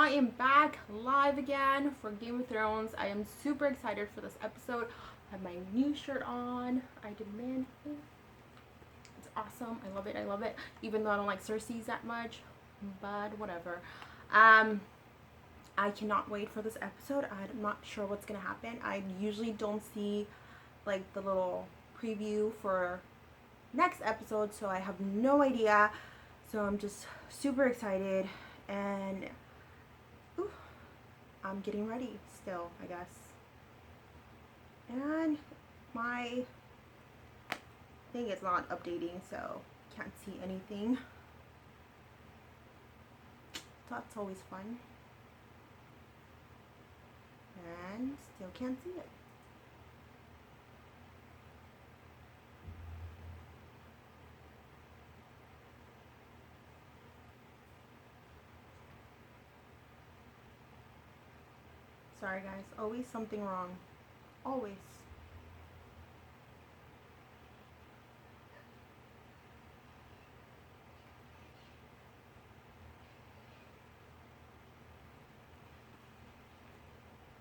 I am back live again for Game of Thrones. I am super excited for this episode. I have my new shirt on. I demand it. It's awesome. I love it. I love it. Even though I don't like Cersei's that much, but whatever. I cannot wait for this episode. I'm not sure what's gonna happen. I usually don't see like the little preview for next episode, so I have no idea. So I'm just super excited, and I'm getting ready still, I guess. And my thing is not updating, so can't see anything. That's always fun. And still can't see it. Sorry guys, always something wrong. Always.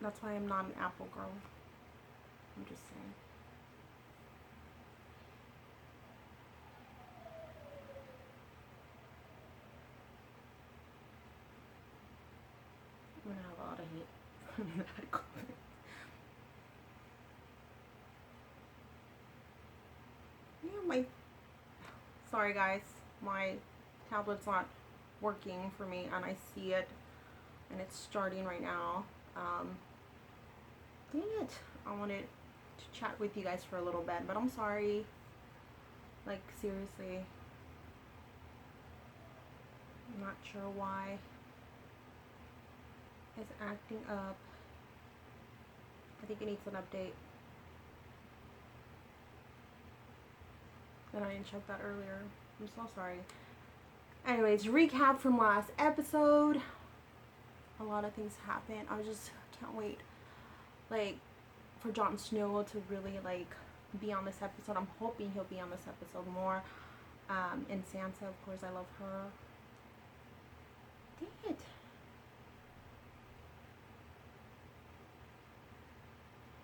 That's why I'm not an Apple girl. I'm just saying. I'm gonna have a lot of hate. Yeah, sorry guys, my tablet's not working for me, and I see it, and it's starting right now. Dang it, I wanted to chat with you guys for a little bit, but I'm sorry, like seriously, I'm not sure why it's acting up. I think it needs an update. And I didn't check that earlier. I'm so sorry. Anyways, recap from last episode. A lot of things happened. I just can't wait, like, for Jon Snow to really, like, be on this episode. I'm hoping he'll be on this episode more. And Sansa, of course, I love her. Dang it.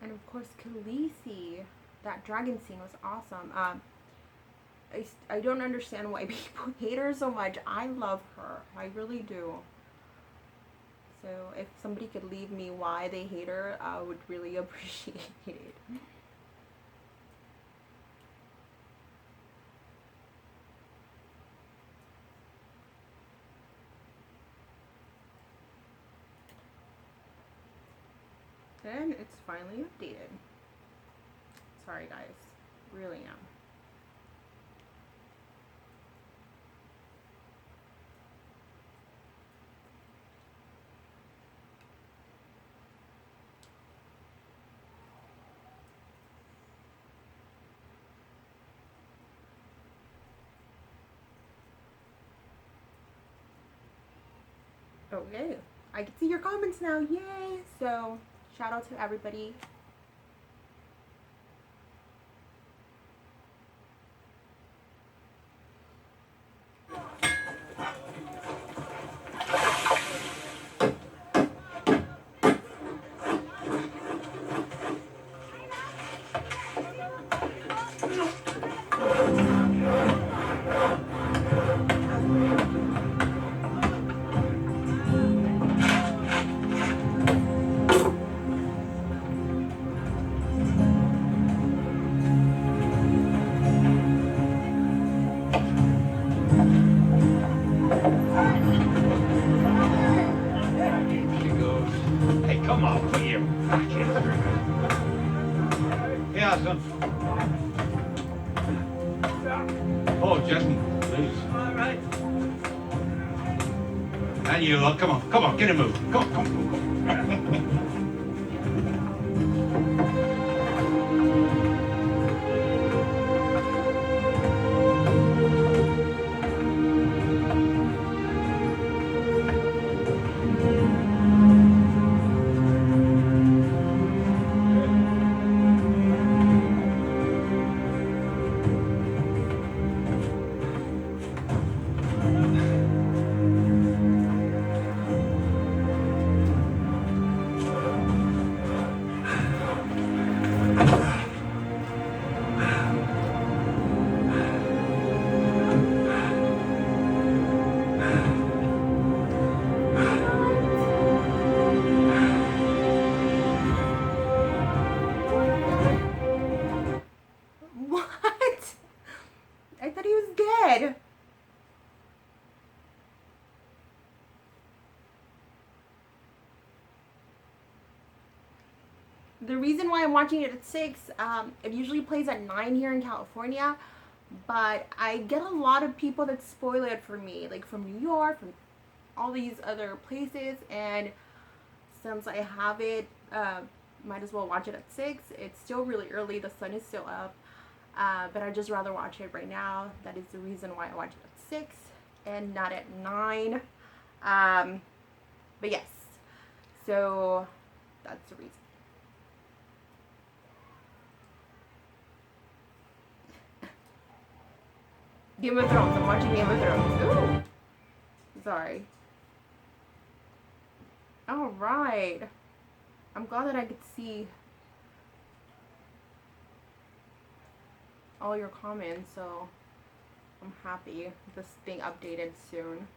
And of course, Khaleesi. That dragon scene was awesome. I don't understand why people hate her so much. I love her. I really do. So if somebody could leave me why they hate her, I would really appreciate it. And it's finally updated. Sorry guys, really am. Okay, I can see your comments now, yay! So, shout out to everybody. Come on, get a move. Come on. the reason why I'm watching it at 6, it usually plays at 9 here in California, but I get a lot of people that spoil it for me, like from New York, from all these other places, and since I have it, might as well watch it at 6. It's still really early, the sun is still up, but I'd just rather watch it right now. That is the reason why I watch it at 6 and not at 9. But yes, so that's the reason. Game of Thrones. I'm watching Game of Thrones. Ooh. Sorry. Alright. I'm glad that I could see all your comments, so I'm happy this being updated soon.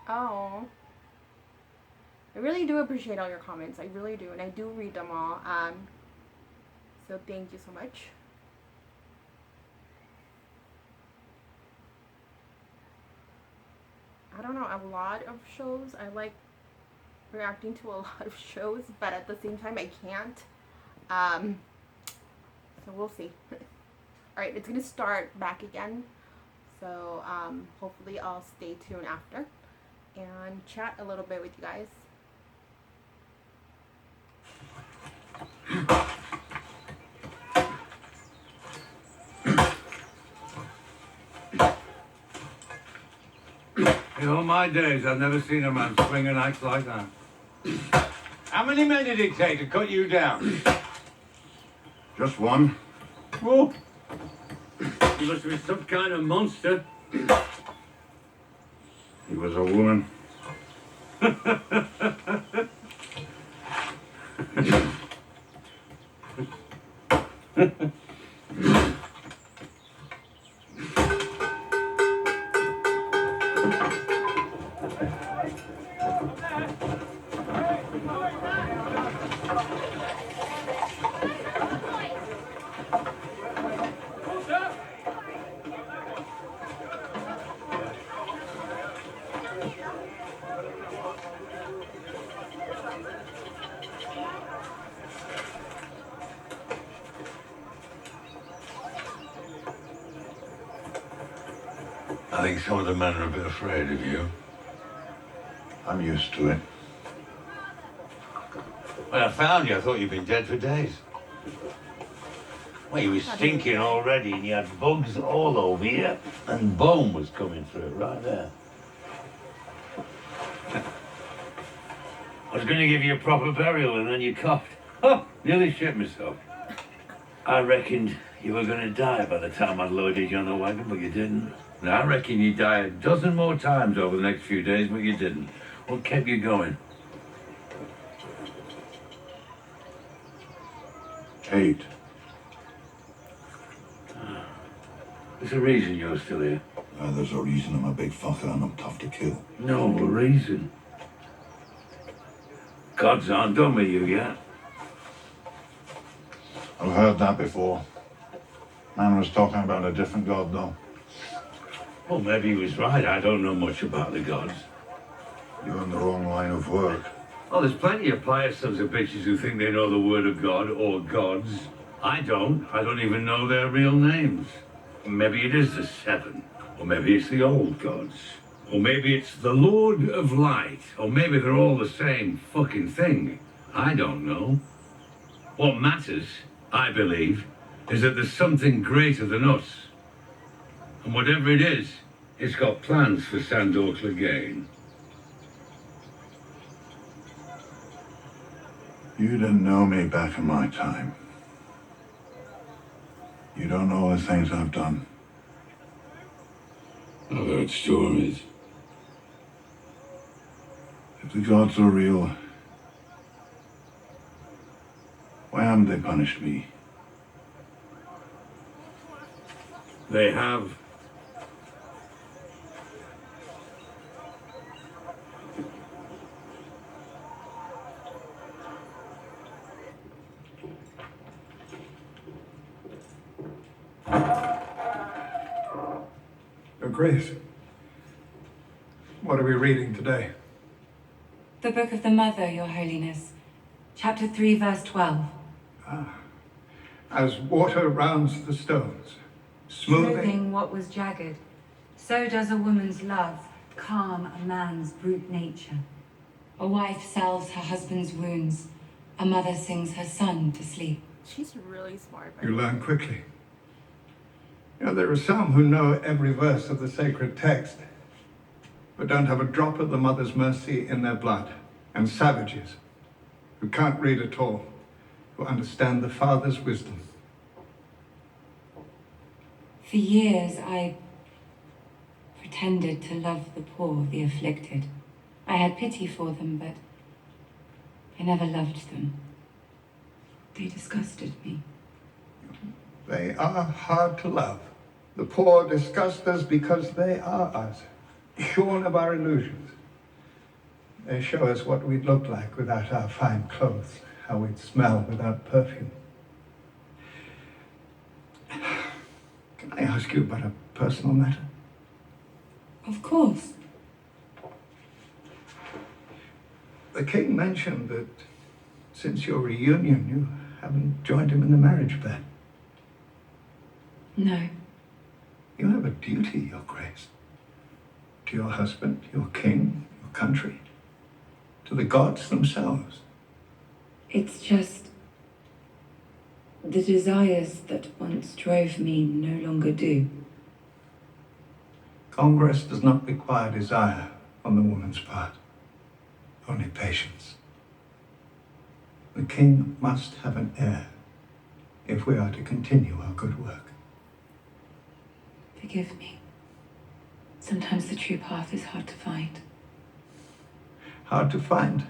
Oh. I really do appreciate all your comments. I really do, and I do read them all. So thank you so much. I don't know, a lot of shows. I like reacting to a lot of shows, but at the same time I can't. So we'll see. Alright, it's gonna start back again. So hopefully I'll stay tuned after and chat a little bit with you guys. In all my days, I've never seen a man swing an axe like that. How many men did it take to cut you down? Just one. Oh, he must be some kind of monster. He was a woman. I think some of the men are a bit afraid of you. I'm used to it. When I found you, I thought you'd been dead for days. Well, you were stinking already, and you had bugs all over you, and bone was coming through right there. I was going to give you a proper burial, and then you coughed. Oh, nearly shit myself. I reckoned you were going to die by the time I'd loaded you on the wagon, but you didn't. And I reckon you die a dozen more times over the next few days, but you didn't. What kept you going? Hate. There's a reason you're still here. There's a reason I'm a big fucker and I'm tough to kill. No reason. Gods aren't done with you yet. I've heard that before. Man was talking about a different god, though. Well, maybe he was right. I don't know much about the gods. You're in the wrong line of work. Oh, there's plenty of pious sons of bitches who think they know the word of God or gods. I don't. I don't even know their real names. Maybe it is the seven. Or maybe it's the old gods. Or maybe it's the Lord of Light. Or maybe they're all the same fucking thing. I don't know. What matters, I believe, is that there's something greater than us. And whatever it is, it's got plans for Sandor Clegane. You didn't know me back in my time. You don't know the things I've done. I've heard stories. If the gods are real, why haven't they punished me? They have. Your Grace, what are we reading today? The Book of the Mother, Your Holiness. Chapter 3, verse 12. As water rounds the stones, smoothing what was jagged, so does a woman's love calm a man's brute nature. A wife salves her husband's wounds. A mother sings her son to sleep. She's really smart. you learn quickly. You know, there are some who know every verse of the sacred text, but don't have a drop of the mother's mercy in their blood, and savages who can't read at all, who understand the father's wisdom. For years, I pretended to love the poor, the afflicted. I had pity for them, but I never loved them. They disgusted me. They are hard to love. The poor disgust us because they are us, shorn of our illusions. They show us what we'd look like without our fine clothes, how we'd smell without perfume. Can I ask you about a personal matter? Of course. The king mentioned that since your reunion, you haven't joined him in the marriage bed. No. You have a duty, Your Grace, to your husband, your king, your country, to the gods themselves. It's just the desires that once drove me no longer do. Congress does not require desire on the woman's part, only patience. The king must have an heir if we are to continue our good work. Forgive me. Sometimes the true path is hard to find. Hard to find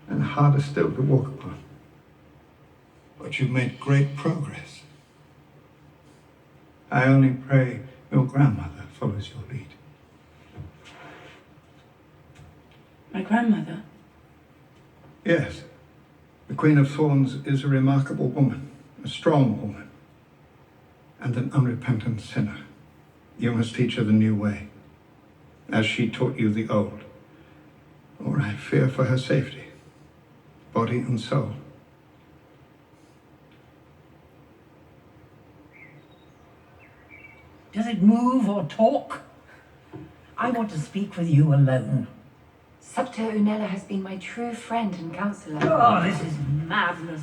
and harder still to walk upon. But you've made great progress. I only pray your grandmother follows your lead. My grandmother? Yes. The Queen of Thorns is a remarkable woman, a strong woman, and an unrepentant sinner. You must teach her the new way, as she taught you the old, or I fear for her safety, body and soul. Does it move or talk? I want to speak with you alone. Subter Unella has been my true friend and counselor. Oh, this is madness.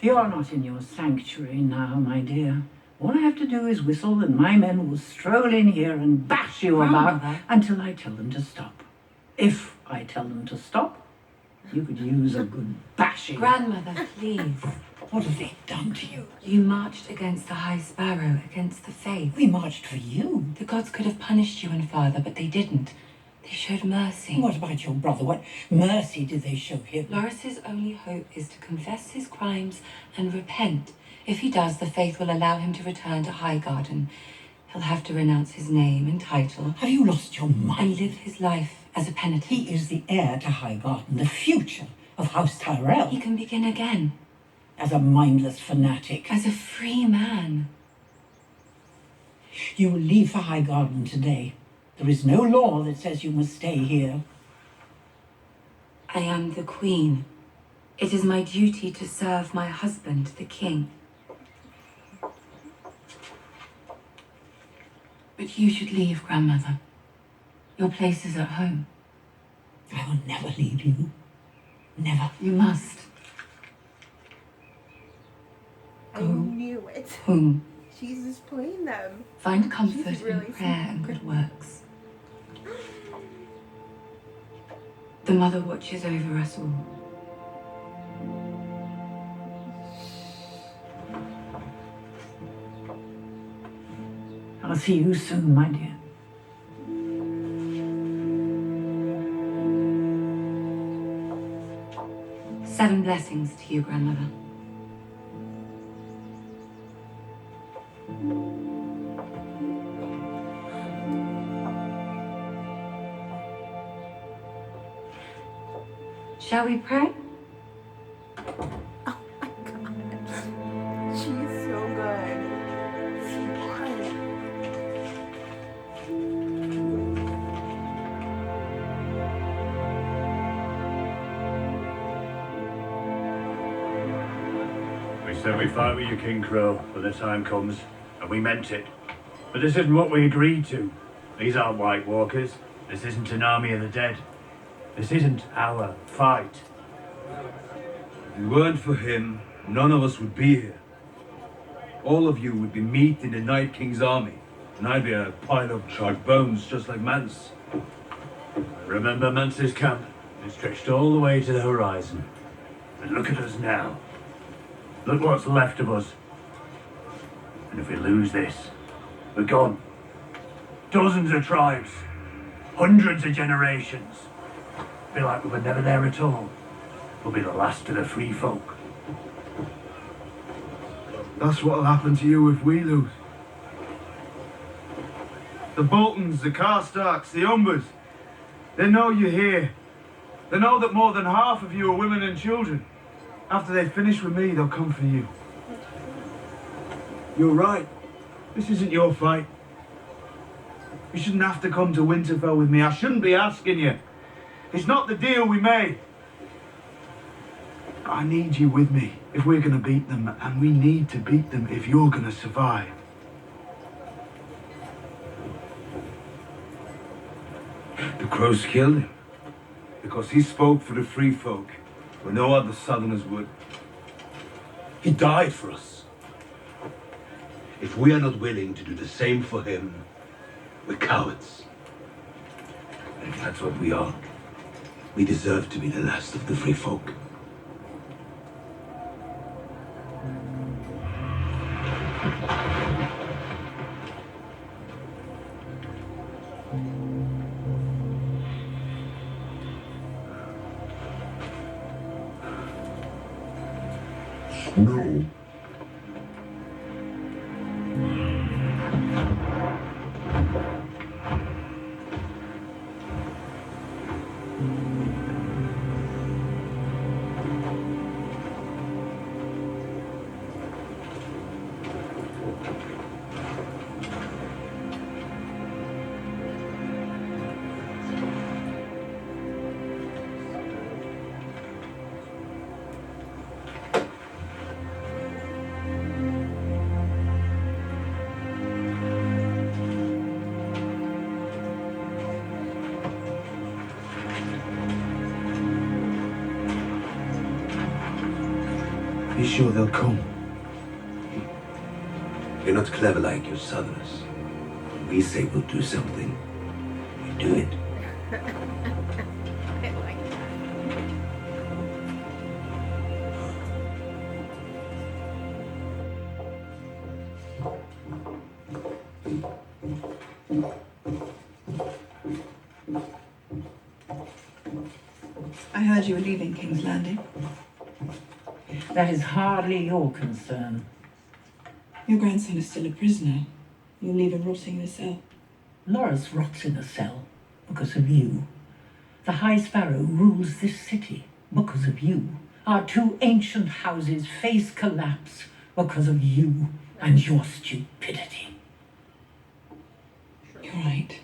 You are not in your sanctuary now, my dear. All I have to do is whistle and my men will stroll in here and bash you about until I tell them to stop. If I tell them to stop, you could use a good bashing. Grandmother, please. What have they done to you? You marched against the High Sparrow, against the faith. We marched for you. The gods could have punished you and father, but they didn't. They showed mercy. What about your brother? What mercy did they show him? Loris's only hope is to confess his crimes and repent. If he does, the faith will allow him to return to Highgarden. He'll have to renounce his name and title. Have you lost your mind? And live his life as a penitent. He is the heir to Highgarden, the future of House Tyrell. He can begin again. As a mindless fanatic. As a free man. You will leave for Highgarden today. There is no law that says you must stay here. I am the queen. It is my duty to serve my husband, the king. But you should leave, grandmother. Your place is at home. I will never leave you. Never. You must. I knew it. Home. She's just playing them. Find comfort She's really in prayer smart. and good works. The mother watches over us all. I'll see you soon, my dear. Seven blessings to you, grandmother. Shall we pray? Oh my god. She's so good. Smart. We said we'd fight with you, King Crow, when the time comes, and we meant it. But this isn't what we agreed to. These aren't White Walkers. This isn't an army of the dead. This isn't our fight. If it weren't for him, none of us would be here. All of you would be meat in the Night King's army, and I'd be a pile of charred bones just like Mance. Remember Mance's camp? It stretched all the way to the horizon. And look at us now. Look what's left of us. And if we lose this, we're gone. Dozens of tribes. Hundreds of generations. Be like we were never there at all. We'll be the last of the free folk. That's what'll happen to you if we lose. The Boltons, the Karstarks, the Umbers, they know you're here. They know that more than half of you are women and children. After they finish with me, they'll come for you. You're right. This isn't your fight. You shouldn't have to come to Winterfell with me. I shouldn't be asking you. It's not the deal we made. I need you with me if we're going to beat them, and we need to beat them if you're going to survive. The crows killed him because he spoke for the free folk when no other southerners would. He died for us. If we are not willing to do the same for him, we're cowards. And if that's what we are, we deserve to be the last of the free folk. No. Be sure they'll come. You're not clever like your southerners. When we say we'll do something, we do it. I like I heard you were leaving King's Landing. That is hardly your concern. Your grandson is still a prisoner. You'll leave him rotting in a cell. Loras rots in a cell because of you. The High Sparrow rules this city because of you. Our two ancient houses face collapse because of you and your stupidity. You're right.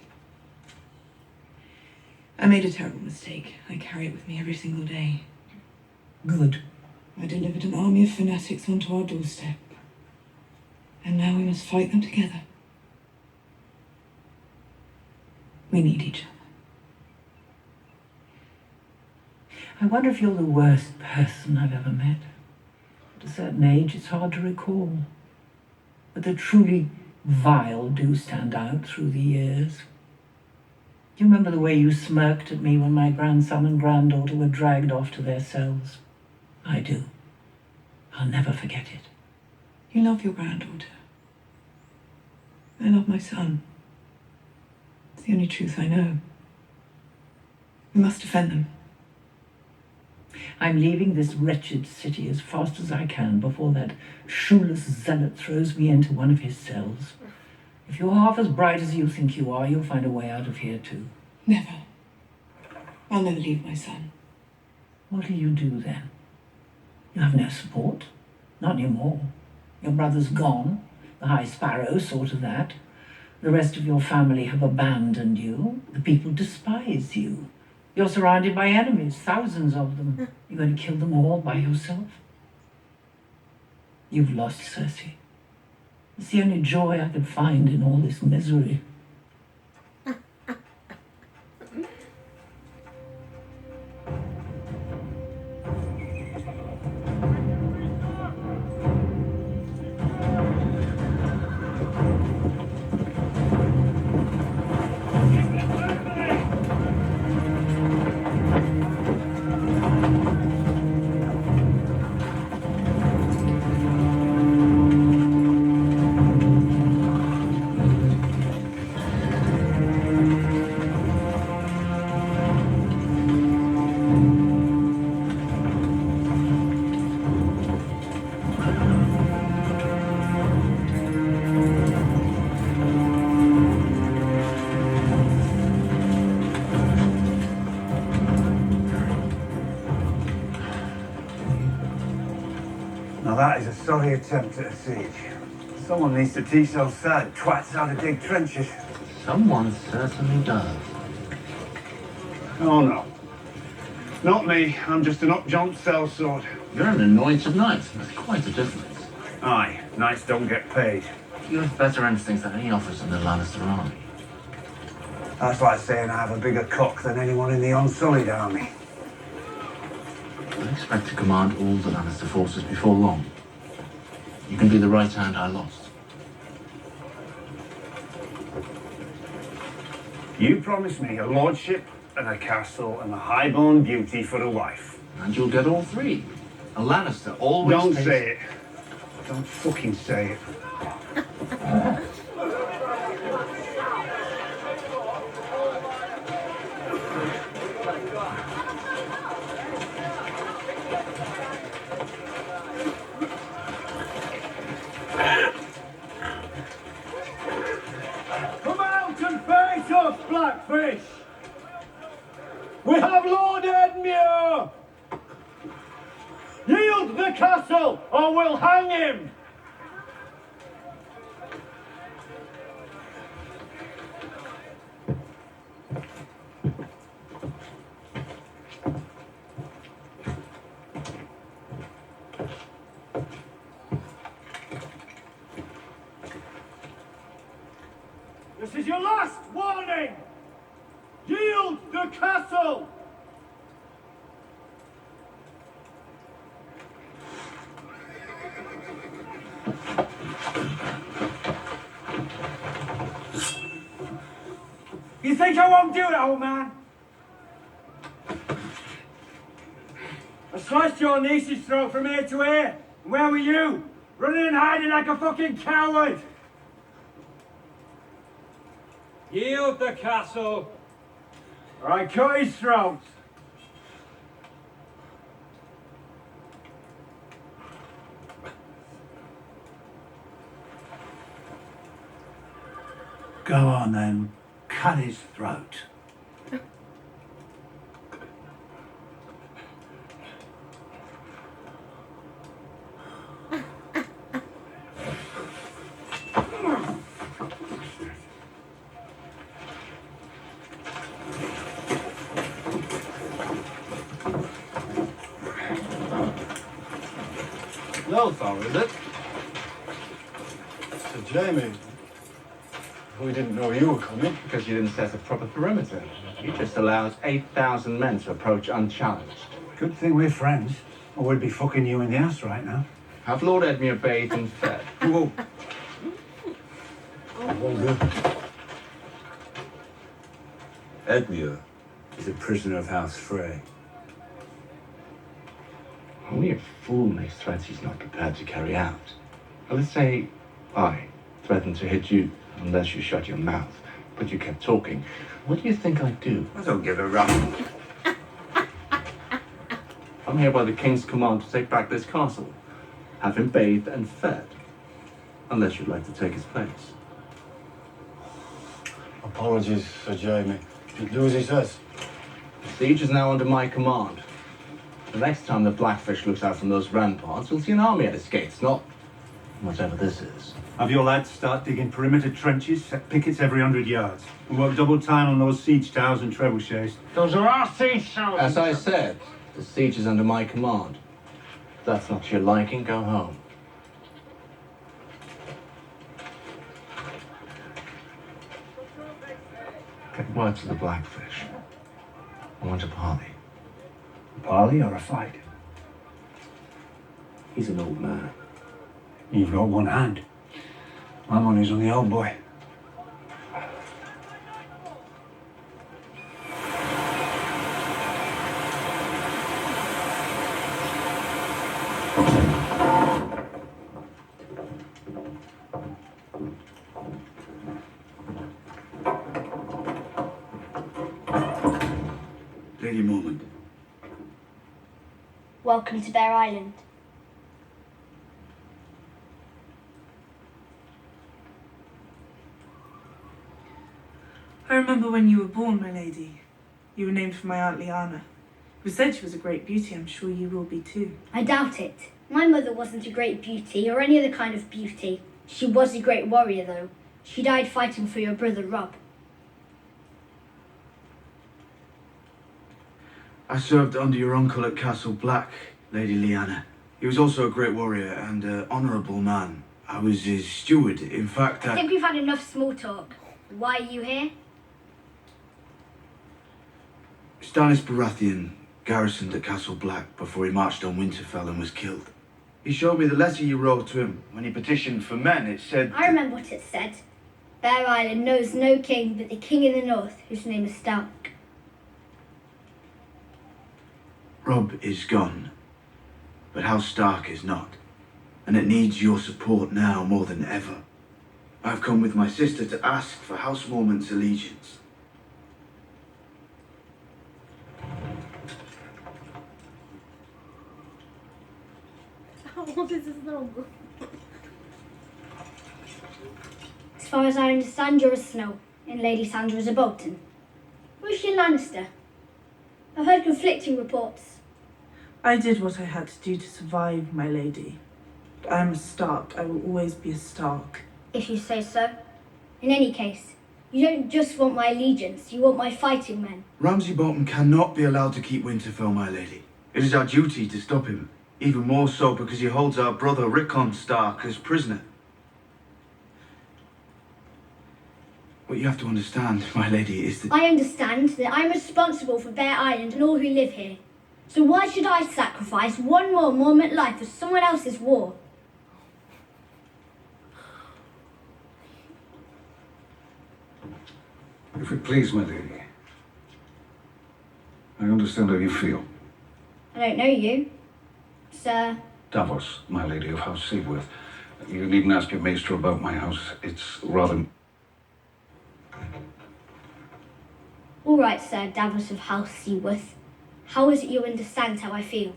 I made a terrible mistake. I carry it with me every single day. Good. I delivered an army of fanatics onto our doorstep. And now we must fight them together. We need each other. I wonder if you're the worst person I've ever met. At a certain age, it's hard to recall. But the truly vile do stand out through the years. Do you remember the way you smirked at me when my grandson and granddaughter were dragged off to their cells? I do. I'll never forget it. You love your granddaughter. I love my son. It's the only truth I know. We must defend them. I'm leaving this wretched city as fast as I can before that shoeless zealot throws me into one of his cells. If you're half as bright as you think you are, you'll find a way out of here too. Never. I'll never leave my son. What do you do then? You have no support. Not anymore. Your brother's gone. The High Sparrow saw to that. The rest of your family have abandoned you. The people despise you. You're surrounded by enemies, thousands of them. You're going to kill them all by yourself? You've lost Cersei. It's the only joy I can find in all this misery. Now that is a sorry attempt at a siege. Someone needs to teach those sad twats how to dig trenches. Someone certainly does. Oh no. Not me. I'm just an up-jump sellsword. You're an anointed knight. That's quite a difference. Aye, knights don't get paid. You have better instincts than any officer in the Lannister army. That's like saying I have a bigger cock than anyone in the Unsullied army. I expect to command all the Lannister forces before long. You can be the right hand I lost. You promised me a lordship and a castle and a high-born beauty for a wife. And you'll get all three. A Lannister always Don't pays... say it. Don't fucking say it. Come out and face us, Blackfish! We have Lord Edmure! Yield the castle, or we'll hang him! This is your last warning! Yield the castle! You think I won't do it, old man? I sliced your niece's throat from ear to ear. And where were you? Running and hiding like a fucking coward! Yield the castle, or I cut his throat. Go on then. Cut his throat. Lothar, is it? Sir Jaime, we didn't know you were coming. Because you didn't set a proper perimeter. You just allowed 8,000 men to approach unchallenged. Good thing we're friends, or we'd be fucking you in the ass right now. Have Lord Edmure bathed and fed. Whoa. Edmure is a prisoner of House Frey. Only a fool makes threats he's not prepared to carry out. Now, let's say I threatened to hit you unless you shut your mouth, but you kept talking. What do you think I'd do? I don't give a rap. I'm here by the king's command to take back this castle. Have him bathed and fed. Unless you'd like to take his place. Apologies, Sir Jaime. Do as he says. The siege is now under my command. The next time the Blackfish looks out from those ramparts, we'll see an army at its gates, not whatever this is. Have your lads start digging perimeter trenches, set pickets every 100 yards, and work double time on those siege towers and trebuchets. Those are our siege towers! As I said, the siege is under my command. If that's not to your liking, go home. Get word to the Blackfish. I want a parley. A parley or a fight? He's an old man. You've got one hand. My money's on the old boy. Lady Mormont. Welcome to Bear Island. I remember when you were born, my lady. You were named for my Aunt Lyanna. It was said she was a great beauty. I'm sure you will be too. I doubt it. My mother wasn't a great beauty or any other kind of beauty. She was a great warrior, though. She died fighting for your brother, Rob. I served under your uncle at Castle Black, Lady Lyanna. He was also a great warrior and an honourable man. I was his steward. In fact, I think we've had enough small talk. Why are you here? Stannis Baratheon garrisoned at Castle Black before he marched on Winterfell and was killed. He showed me the letter you wrote to him when he petitioned for men. It said... I remember what it said. Bear Island knows no king but the king in the north, whose name is Stark. Rob is gone, but House Stark is not, and it needs your support now more than ever. I've come with my sister to ask for House Mormont's allegiance. How old is this little girl? As far as I understand, you're a Snow, and Lady Sandra is a Bolton. Who's she a Lannister? I've heard conflicting reports. I did what I had to do to survive, my lady. I'm a Stark. I will always be a Stark. If you say so. In any case, you don't just want my allegiance, you want my fighting men. Ramsay Bolton cannot be allowed to keep Winterfell, my lady. It is our duty to stop him. Even more so because he holds our brother Rickon Stark as prisoner. What you have to understand, my lady, is that... I understand that I'm responsible for Bear Island and all who live here. So why should I sacrifice one more Mormont life for someone else's war? If it please, my lady, I understand how you feel. I don't know you, sir. Davos, my lady of House Seaworth. You needn't ask your maester about my house. It's rather... All right, Sir Davos of House Seaworth. How is it you understand how I feel?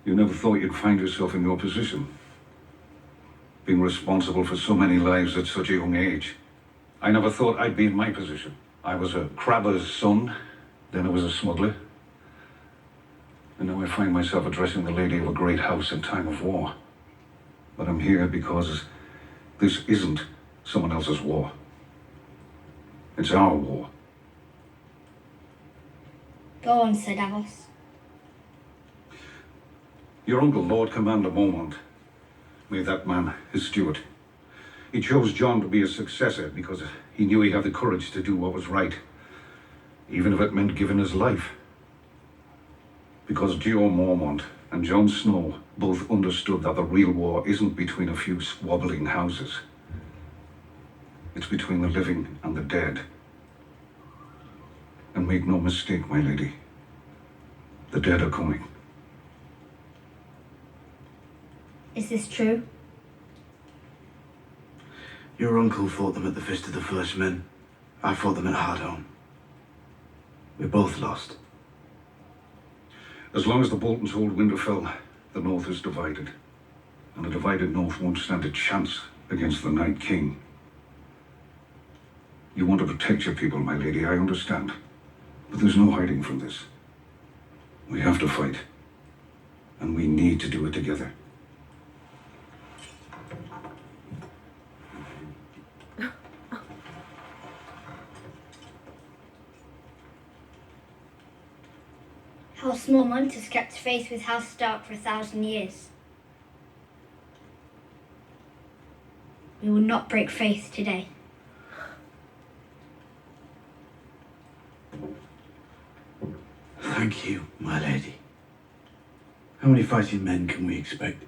You never thought you'd find yourself in your position. Being responsible for so many lives at such a young age. I never thought I'd be in my position. I was a crabber's son, then I was a smuggler. And now I find myself addressing the lady of a great house in time of war. But I'm here because this isn't someone else's war. It's our war. Go on, Sir Davos. Your uncle, Lord Commander Mormont, made that man his steward. He chose Jon to be his successor because he knew he had the courage to do what was right, even if it meant giving his life. Because Geo Mormont and Jon Snow both understood that the real war isn't between a few squabbling houses. It's between the living and the dead. And make no mistake, my lady, the dead are coming. Is this true? Your uncle fought them at the Fist of the First Men. I fought them at Hardhome. We both lost. As long as the Boltons hold Winterfell, the North is divided. And a divided North won't stand a chance against the Night King. You want to protect your people, my lady, I understand. But there's no hiding from this. We have to fight. And we need to do it together. House Mormont has kept faith with House Stark for 1,000 years. We will not break faith today. Thank you, my lady. How many fighting men can we expect?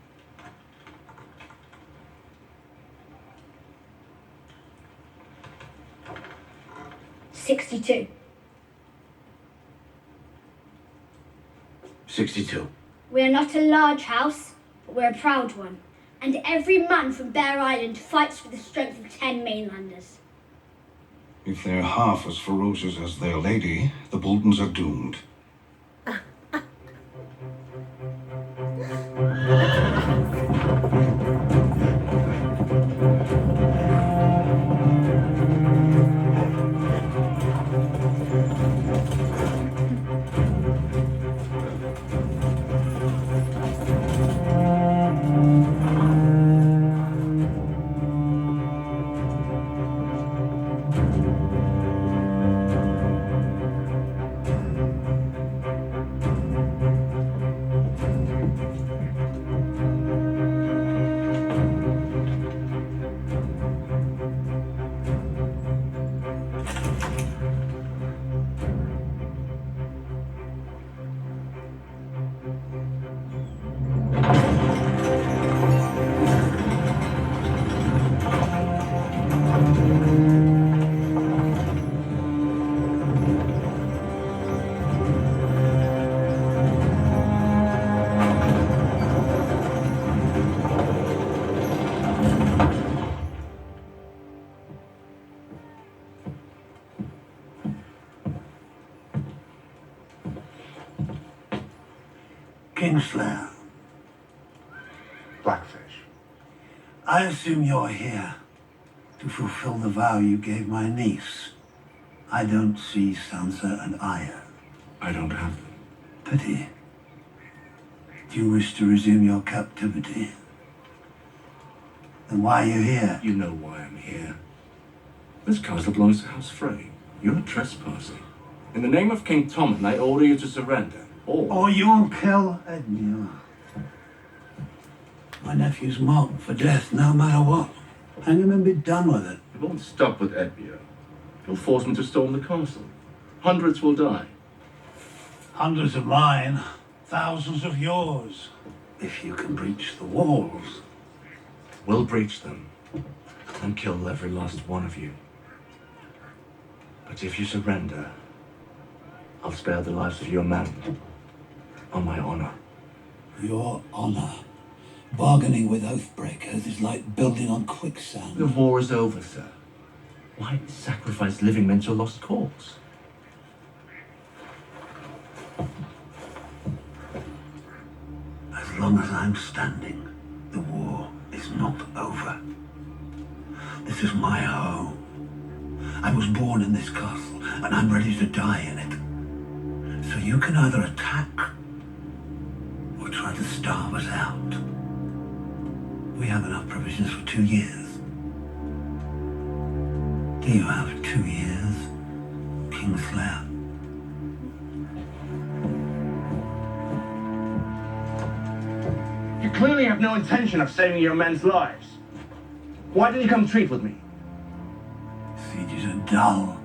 "62. 62. We are not a large house, but we're a proud one. And every man from Bear Island fights for the strength of 10 mainlanders." If they're half as ferocious as their lady, the Boltons are doomed. Kingslayer. Blackfish. I assume you're here to fulfill the vow you gave my niece. I don't see Sansa and Arya. I don't have them. Pity. Do you wish to resume your captivity? Then why are you here? You know why I'm here. This castle belongs to House Frey. You're trespassing. In the name of King Tommen, I order you to surrender. Or you'll kill Edmure. My nephew's marked for death no matter what. Hang him and be done with it. It won't stop with Edmure. You'll force him to storm the castle. Hundreds will die. Hundreds of mine, thousands of yours. If you can breach the walls. We'll breach them and kill every last one of you. But if you surrender, I'll spare the lives of your men. On my honor. Your honor. Bargaining with oathbreakers is like building on quicksand. The war is over, sir. Why sacrifice living men to a lost cause? As long as I'm standing, the war is not over. This is my home. I was born in this castle, and I'm ready to die in it. So you can either attack or try to starve us out. We have enough provisions for 2 years. Do you have 2 years, Kingslayer? You clearly have no intention of saving your men's lives. Why did you come treat with me? Sieges are dull.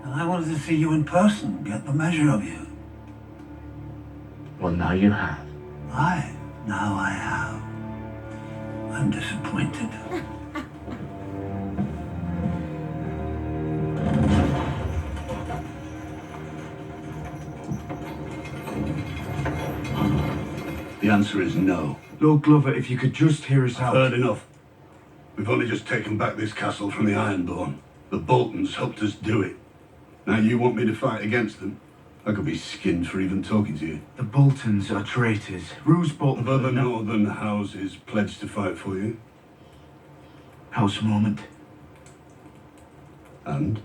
And I wanted to see you in person, get the measure of you. Well, now you have. Now I have. I'm disappointed. The answer is no. Lord Glover, if you could just hear us out. Heard enough. We've only just taken back this castle from the Ironborn. The Boltons helped us do it. Now you want me to fight against them? I could be skinned for even talking to you. The Boltons are traitors. Roose Bolton... Of other northern houses pledged to fight for you. House Moment. And?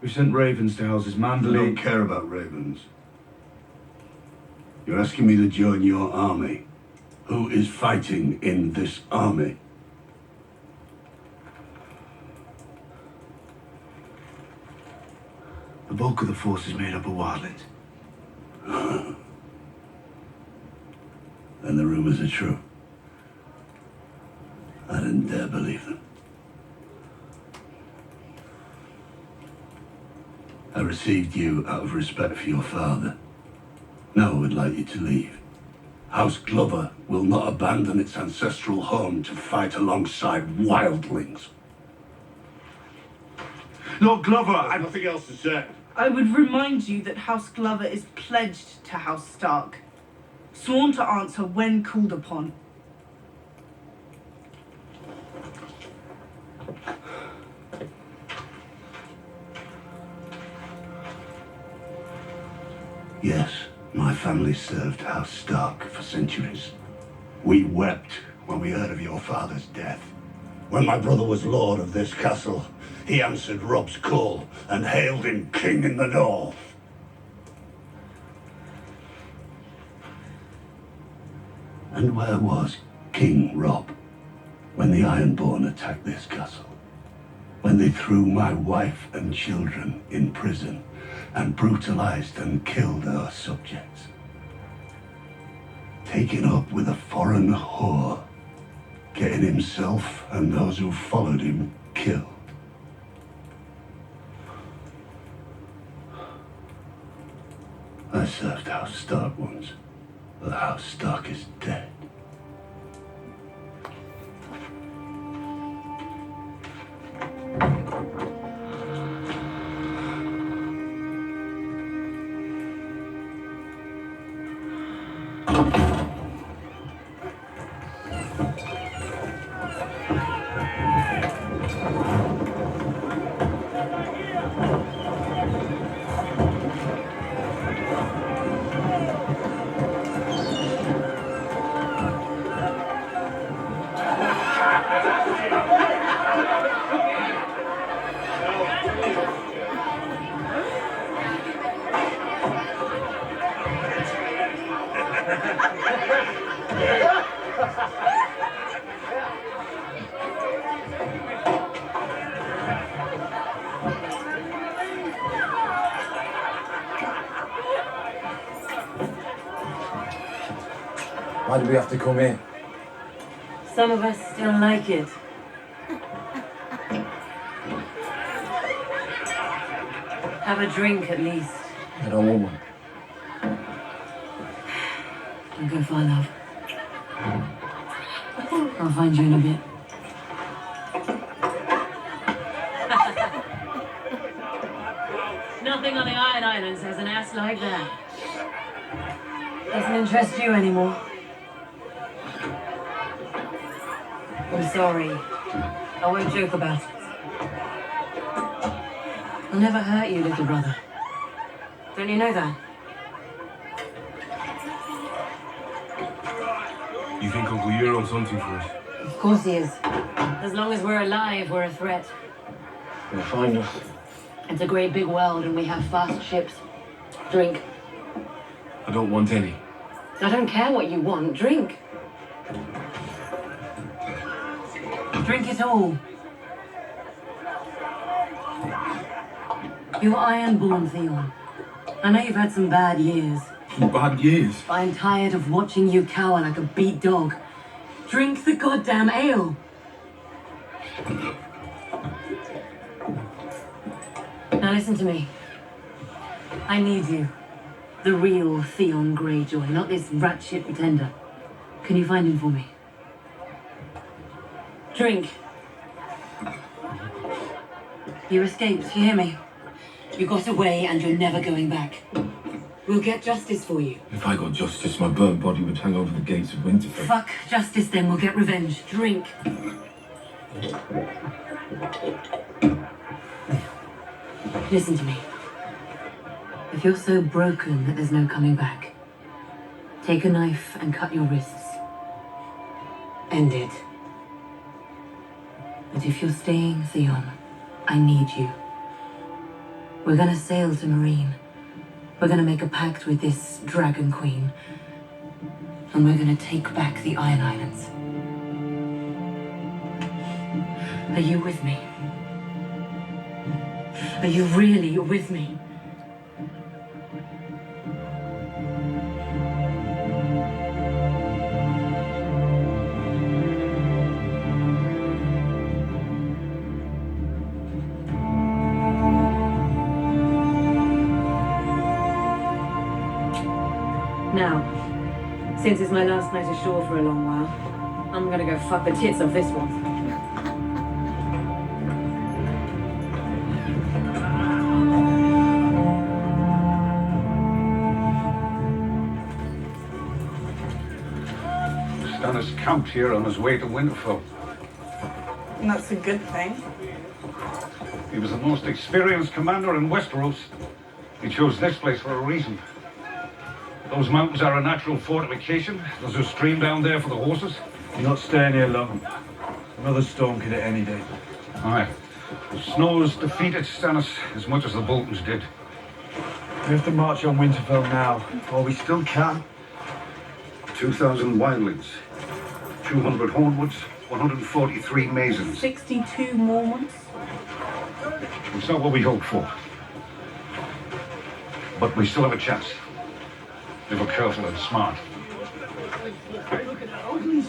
We sent ravens to houses I Manderley. don't care about ravens. You're asking me to join your army. Who is fighting in this army? The bulk of the force is made up of wildlings. And the rumors are true. I didn't dare believe them. I received you out of respect for your father. Now I would like you to leave. House Glover will not abandon its ancestral home to fight alongside wildlings. Lord Glover, I've nothing else to say. I would remind you that House Glover is pledged to House Stark, sworn to answer when called upon. Yes, my family served House Stark for centuries. We wept when we heard of your father's death. When my brother was lord of this castle, he answered Rob's call and hailed him king in the north. And where was King Rob when the Ironborn attacked this castle? When they threw my wife and children in prison and brutalized and killed our subjects? Taking up with a foreign whore, getting himself and those who followed him killed. I served House Stark once, but House Stark is dead. Why do we have to come in? Some of us still like it. Have a drink at least. I don't want one. Don't go far, love. I'll find you in a bit. Nothing on the Iron Islands has an ass like that. Doesn't interest you anymore. I'm sorry. I won't joke about it. I'll never hurt you, little brother. Don't you know that? You think Uncle Euron's hunting for us? Of course he is. As long as we're alive, we're a threat. They'll find us. It's a great big world and we have fast ships. Drink. I don't want any. I don't care what you want. Drink. Drink it all. You're Ironborn, Theon. I know you've had some bad years. Some bad years? But I'm tired of watching you cower like a beat dog. Drink the goddamn ale. Now listen to me. I need you. The real Theon Greyjoy, not this rat shit pretender. Can you find him for me? Drink. You escaped, you hear me? You got away and you're never going back. We'll get justice for you. If I got justice, my burnt body would hang over the gates of Winterfell. Fuck justice then, we'll get revenge. Drink. Listen to me. If you're so broken that there's no coming back, take a knife and cut your wrists. End it. But if you're staying, Theon, I need you. We're gonna sail to Marine. We're gonna make a pact with this Dragon Queen. And we're gonna take back the Iron Islands. Are you with me? Are you really with me? Now, since it's my last night ashore for a long while, I'm gonna go fuck the tits off this one. Stannis camped here on his way to Winterfell. And that's a good thing. He was the most experienced commander in Westeros. He chose this place for a reason. Those mountains are a natural fortification. There's a stream down there for the horses. You're not staying here long. Another storm could hit any day. Aye. Snow's defeated Stannis as much as the Boltons did. We have to march on Winterfell now, while we still can. 2,000 wildlings, 200 hornwoods, 143 masons. 62 Mormonts. It's not what we hoped for. But we still have a chance. If we're careful and smart.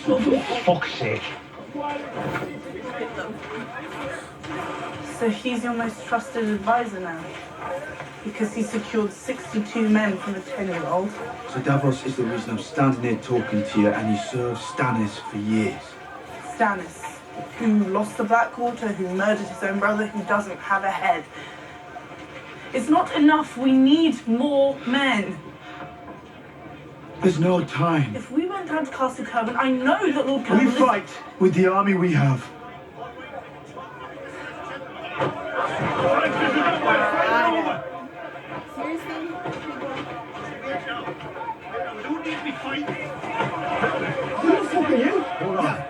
For fuck's sake. So he's your most trusted advisor now? Because he secured 62 men from a 10-year-old. So Davos is the reason I'm standing here talking to you, and he served Stannis for years. Stannis, who lost the Blackwater, who murdered his own brother, who doesn't have a head. It's not enough. We need more men. There's no time. If we went down to Castle Curban, I know that Lord Curban... We fight with the army we have. Seriously? Don't need me fighting. Who the fuck are you? Hold on.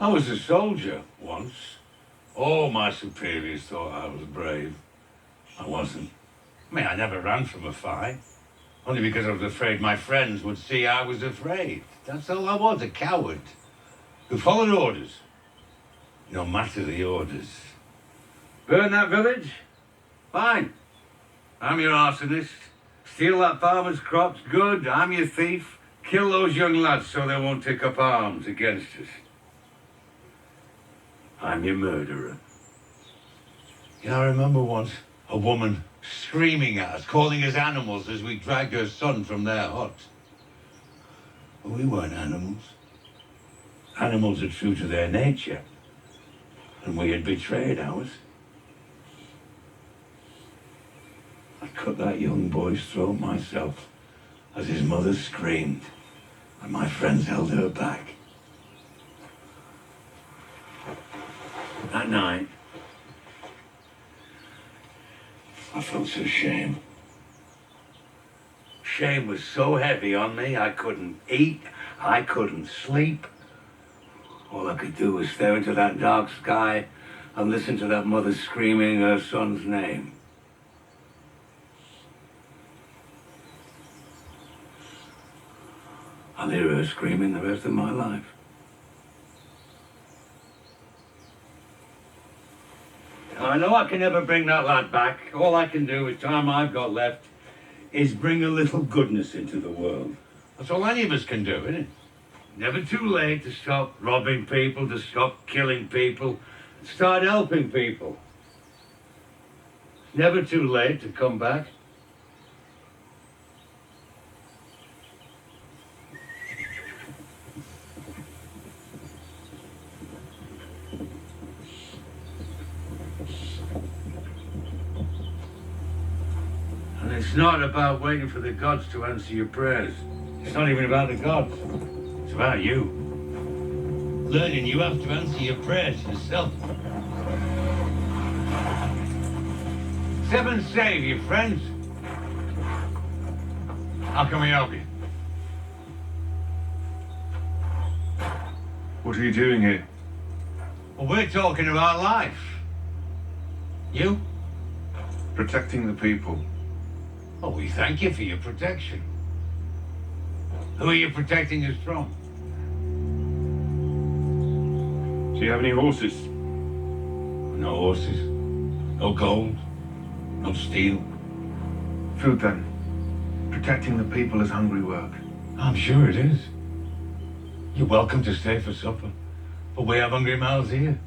I was a soldier once. All my superiors thought I was brave. I wasn't. I mean, I never ran from a fight. Only because I was afraid my friends would see I was afraid. That's all I was, a coward. Who followed orders. No matter the orders. Burn that village? Fine. I'm your arsonist. Steal that farmer's crops? Good. I'm your thief. Kill those young lads so they won't take up arms against us. I'm your murderer. I remember once a woman screaming at us, calling us animals as we dragged her son from their hut. But we weren't animals. Animals are true to their nature. And we had betrayed ours. I cut that young boy's throat myself as his mother screamed and my friends held her back. That night, I felt so shame. Shame was so heavy on me, I couldn't eat, I couldn't sleep. All I could do was stare into that dark sky and listen to that mother screaming her son's name. I'll hear her screaming the rest of my life. I know I can never bring that lad back. All I can do with time I've got left is bring a little goodness into the world. That's all any of us can do, isn't it? Never too late to stop robbing people, to stop killing people, start helping people. It's never too late to come back. It's not about waiting for the gods to answer your prayers. It's not even about the gods. It's about you. Learning you have to answer your prayers yourself. 7 save, you friends. How can we help you? What are you doing here? Well, we're talking about life. You? Protecting the people. Oh, we thank you for your protection. Who are you protecting us from? Do you have any horses? No horses. No gold. No steel. Food then. Protecting the people is hungry work. I'm sure it is. You're welcome to stay for supper, but we have hungry mouths here.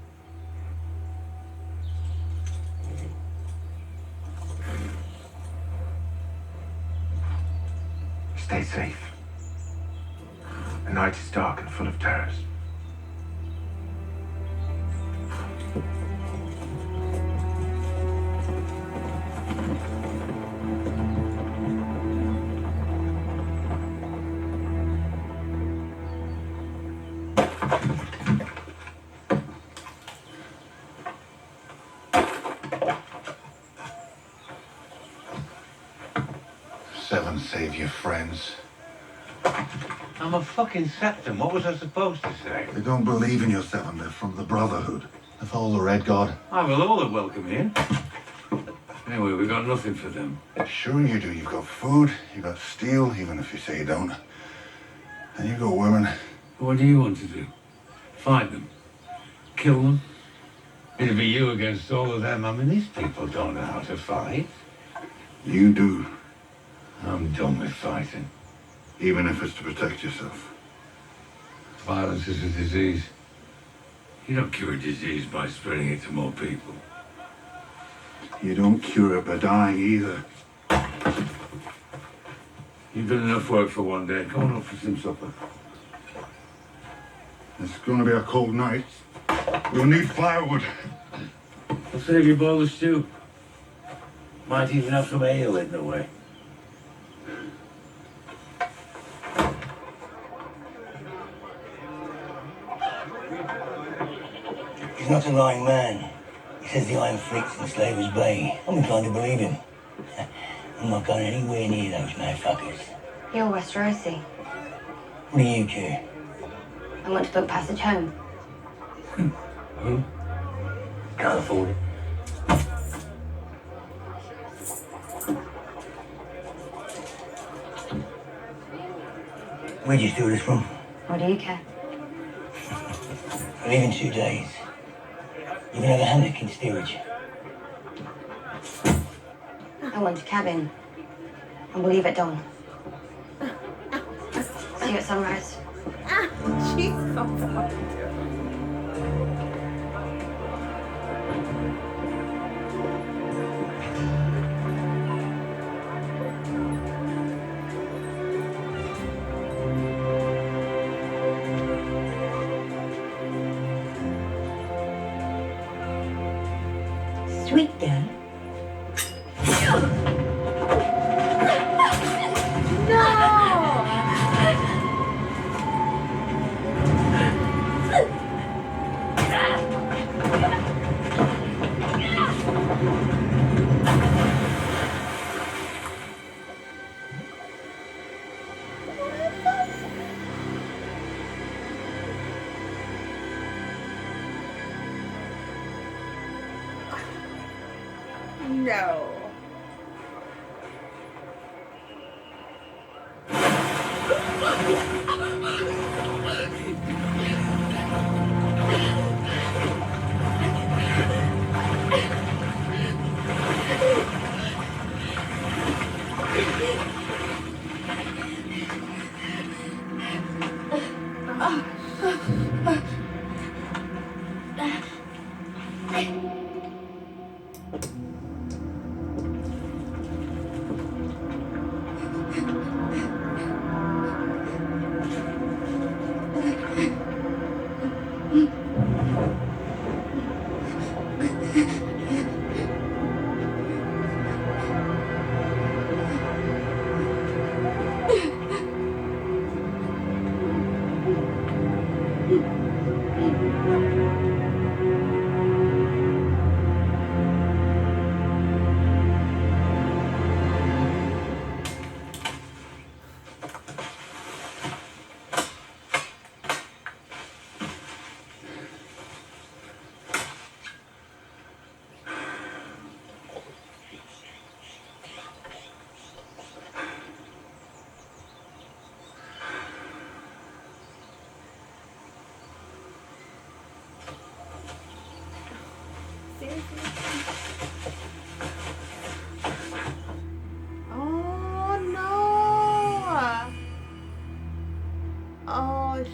Stay safe. The night is dark and full of terrors. Seven save your friends. I'm a fucking septon. What was I supposed to say? They don't believe in your seven. They're from the Brotherhood. They follow the Red God. Ah, well, all are welcome here. Anyway, we got nothing for them. Sure you do. You've got food, you've got steel, even if you say you don't. And you got women. What do you want to do? Fight them? Kill them? It'd be you against all of them. I mean, these people don't know how to fight. You do. I'm done with fighting. Even if it's to protect yourself. Violence is a disease. You don't cure a disease by spreading it to more people. You don't cure it by dying either. You've done enough work for one day. Go on up for some supper. It's going to be a cold night. We'll need firewood. I'll save you bowl of stew. Might even have some ale in the way. He's not a lying man. He says the Iron Fleet's in Slaver's Bay. I'm inclined to believe him. I'm not going anywhere near those motherfuckers. You're Westerosi. What do you care? I want to book passage home. Who? Can't afford it. Where'd you steal this from? What do you care? I leave in 2 days. You can have a hammock in steerage. I want a cabin. And we'll leave at dawn. See you at sunrise. She's so funny. Sweet girl. No. Oh no! Oh shit.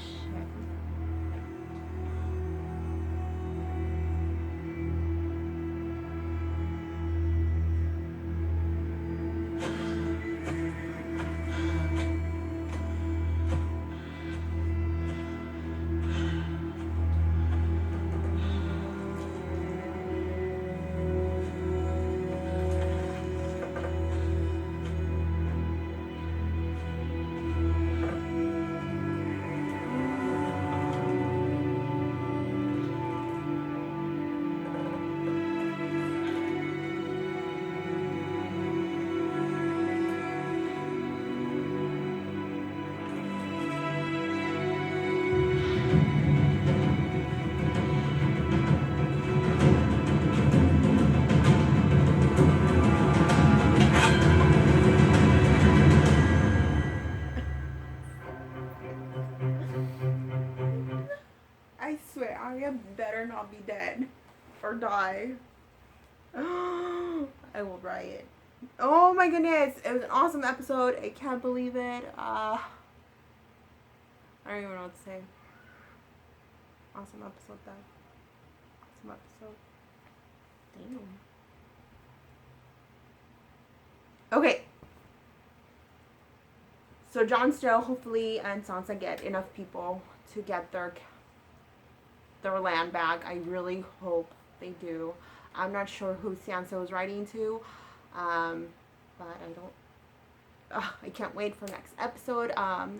I swear, Arya better not be dead or die. I will riot. Oh my goodness, it was an awesome episode. I can't believe it. I don't even know what to say. Awesome episode though. Awesome episode. Damn. Okay. So Jon Snow, hopefully, and Sansa get enough people to get their land back. I really hope they do. I'm not sure who Sansa was writing to, but I can't wait for next episode.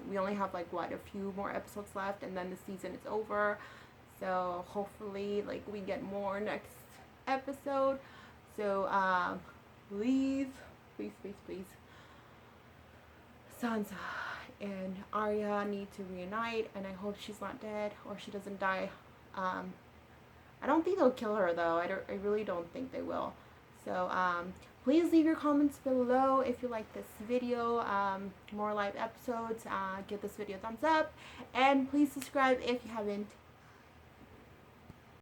We only have like a few more episodes left, and then the season is over. So hopefully, we get more next episode. So please, Sansa and Arya need to reunite, and I hope she's not dead or she doesn't die. I don't think they'll kill her though. I really don't think they will. So please leave your comments below if you like this video. More live episodes. Give this video a thumbs up, and please subscribe if you haven't